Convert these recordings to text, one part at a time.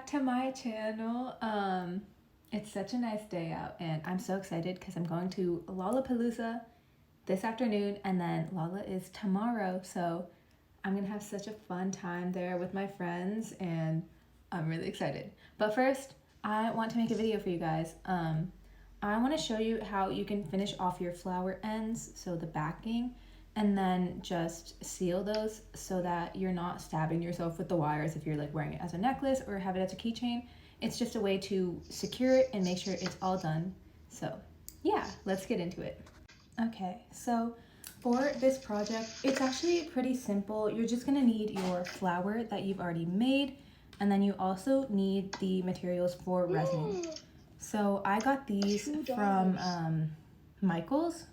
to my channel. It's such a nice day out and I'm so excited because I'm going to Lollapalooza this afternoon and then Lolla is tomorrow, so I'm gonna have such a fun time there with my friends and I'm really excited. But first, I want to make a video for you guys. I want to show you how you can finish off your flower ends, so the backing, and then just seal those so that you're not stabbing yourself with the wires if you're like wearing it as a necklace or have it as a keychain. It's just a way to secure it and make sure it's all done. So yeah, let's get into it. Okay, so for this project, it's actually pretty simple. You're just gonna need your flower that you've already made, and then you also need the materials for resin. So I got these from Michael's.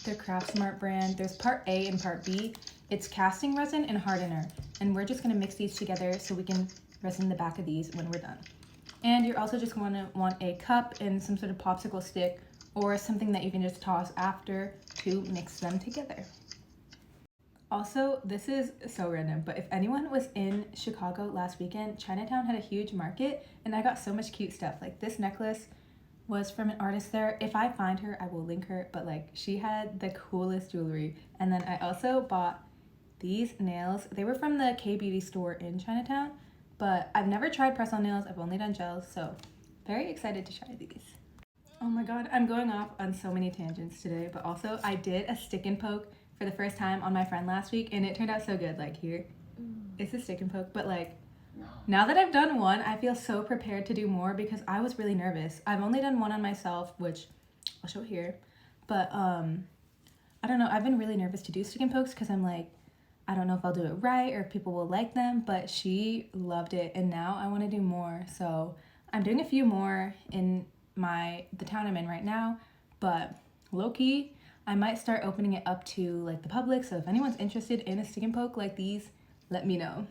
They're Craft Smart brand. There's part A and part B. It's casting resin and hardener. And we're just gonna mix these together so we can resin the back of these when we're done. And you're also just gonna want a cup and some sort of popsicle stick or something that you can just toss after to mix them together. Also, this is so random, but if anyone was in Chicago last weekend, Chinatown had a huge market and I got so much cute stuff. Like this necklace was from an artist there. If I find her, I will link her, but like she had the coolest jewelry. And then I also bought these nails. They were from the K-Beauty store in Chinatown, but I've never tried press-on nails. I've only done gels, so very excited to try these. Oh my god, I'm going off on so many tangents today, but also I did a stick and poke for the first time on my friend last week and it turned out so good. Like here, it's a stick and poke, but like now that I've done one, I feel so prepared to do more because I was really nervous. I've only done one on myself, which I'll show here, but I don't know, I've been really nervous to do stick and pokes because I'm like, I don't know if I'll do it right or if people will like them, but she loved it and now I want to do more. So I'm doing a few more in the town I'm in right now, but low-key, I might start opening it up to like the public, so if anyone's interested in a stick and poke like these, let me know.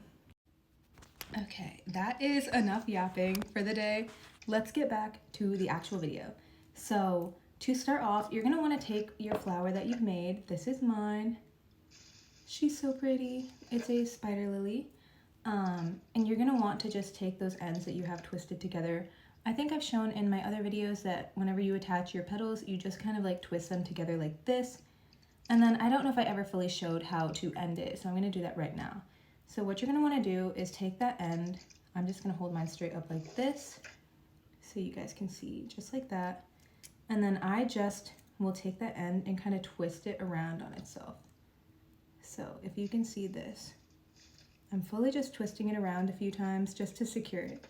Okay, that is enough yapping for the day. Let's get back to the actual video. So to start off, you're gonna wanna take your flower that you've made. This is mine. She's so pretty. It's a spider lily. And you're gonna want to just take those ends that you have twisted together. I think I've shown in my other videos that whenever you attach your petals, you just kind of like twist them together like this. And then I don't know if I ever fully showed how to end it, so I'm gonna do that right now. So what you're gonna wanna do is take that end. I'm just gonna hold mine straight up like this so you guys can see, just like that. And then I just will take that end and kind of twist it around on itself. So if you can see this, I'm fully just twisting it around a few times just to secure it.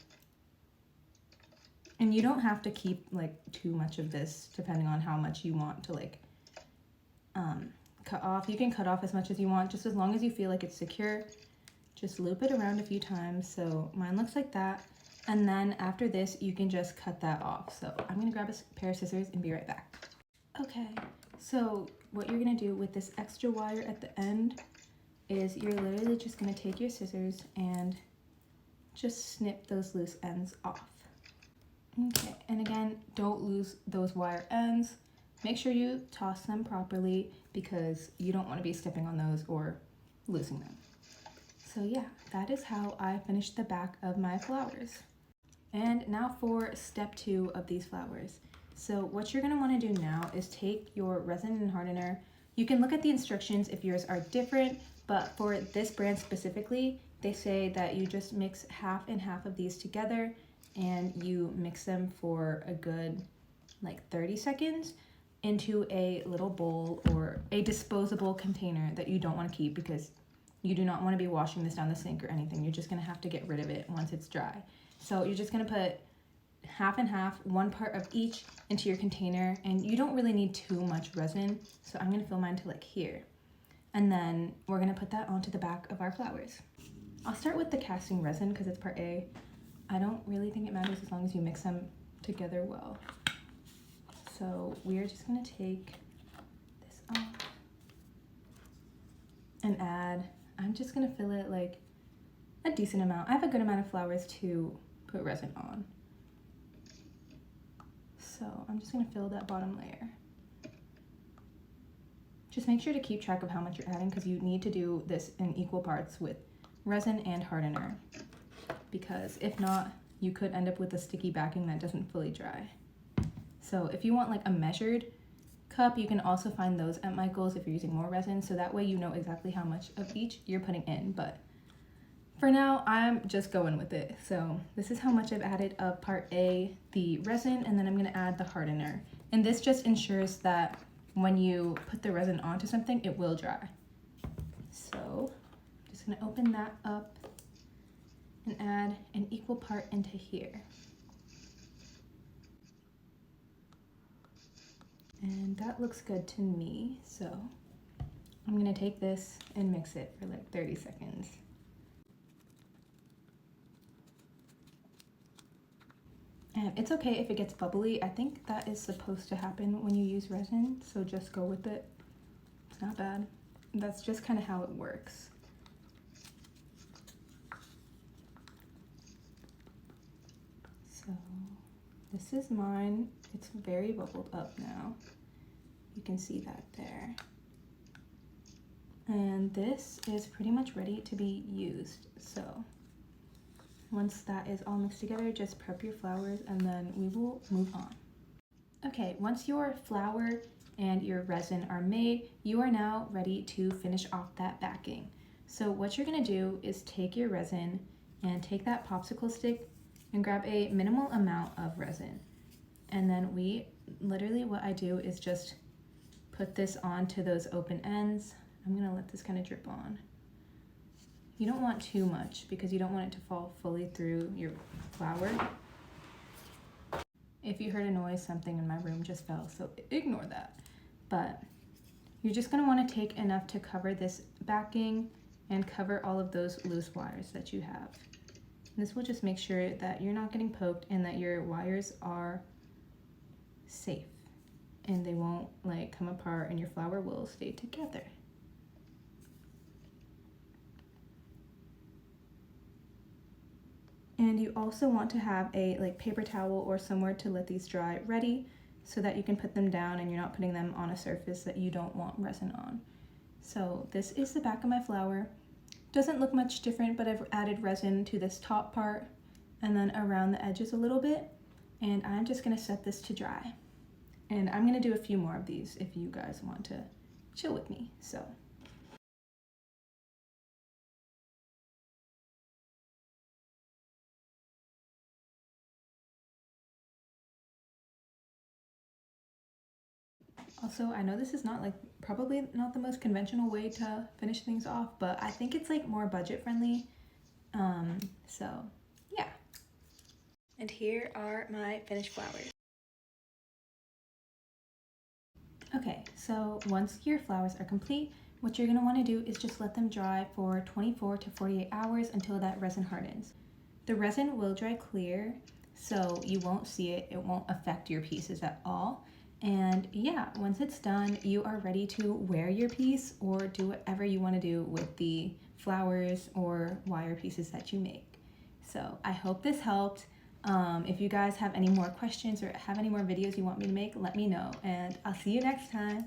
And you don't have to keep like too much of this depending on how much you want to like cut off. You can cut off as much as you want, just as long as you feel like it's secure. Just loop it around a few times. So mine looks like that. And then after this, you can just cut that off. So I'm gonna grab a pair of scissors and be right back. Okay, so what you're gonna do with this extra wire at the end is you're literally just gonna take your scissors and just snip those loose ends off. Okay, and again, don't lose those wire ends. Make sure you toss them properly because you don't want to be stepping on those or losing them. So yeah, that is how I finished the back of my flowers. And now for step 2 of these flowers. So what you're gonna want to do now is take your resin and hardener. You can look at the instructions if yours are different, but for this brand specifically, they say that you just mix half and half of these together and you mix them for a good like 30 seconds into a little bowl or a disposable container that you don't want to keep because you do not want to be washing this down the sink or anything. You're just going to have to get rid of it once it's dry. So you're just going to put half and half, one part of each into your container, and you don't really need too much resin. So I'm going to fill mine to like here. And then we're going to put that onto the back of our flowers. I'll start with the casting resin because it's part A. I don't really think it matters as long as you mix them together well. So we're just gonna take this off and add, I'm just gonna fill it like a decent amount. I have a good amount of flowers to put resin on. So I'm just gonna fill that bottom layer. Just make sure to keep track of how much you're adding because you need to do this in equal parts with resin and hardener, because if not, you could end up with a sticky backing that doesn't fully dry. So if you want like a measured cup, you can also find those at Michael's if you're using more resin, so that way you know exactly how much of each you're putting in. But for now, I'm just going with it. So this is how much I've added of part A, the resin, and then I'm gonna add the hardener. And this just ensures that when you put the resin onto something, it will dry. So I'm just gonna open that up and add an equal part into here. And that looks good to me, so I'm gonna take this and mix it for like 30 seconds. And it's okay if it gets bubbly. I think that is supposed to happen when you use resin, so just go with it. It's not bad. That's just kind of how it works. So this is mine. It's very bubbled up now. You can see that there. And this is pretty much ready to be used. So once that is all mixed together, just prep your flowers and then we will move on. Okay, once your flour and your resin are made, you are now ready to finish off that backing. So what you're gonna do is take your resin and take that popsicle stick and grab a minimal amount of resin. And then what I do is just put this onto those open ends. I'm gonna let this kind of drip on. You don't want too much because you don't want it to fall fully through your flour. If you heard a noise, something in my room just fell, so ignore that. But you're just gonna wanna take enough to cover this backing and cover all of those loose wires that you have. This will just make sure that you're not getting poked and that your wires are safe and they won't like come apart and your flour will stay together. And you also want to have a like paper towel or somewhere to let these dry ready so that you can put them down and you're not putting them on a surface that you don't want resin on. So this is the back of my flour. Doesn't look much different, but I've added resin to this top part and then around the edges a little bit. And I'm just gonna set this to dry. And I'm gonna do a few more of these if you guys want to chill with me, so. Also, I know this is not like, probably not the most conventional way to finish things off, but I think it's like more budget friendly. So yeah. And here are my finished flowers. Okay, so once your flowers are complete, what you're gonna wanna do is just let them dry for 24 to 48 hours until that resin hardens. The resin will dry clear, so you won't see it, it won't affect your pieces at all. And yeah, once it's done, you are ready to wear your piece or do whatever you wanna do with the flowers or wire pieces that you make. So I hope this helped. If you guys have any more questions or have any more videos you want me to make, let me know, and I'll see you next time.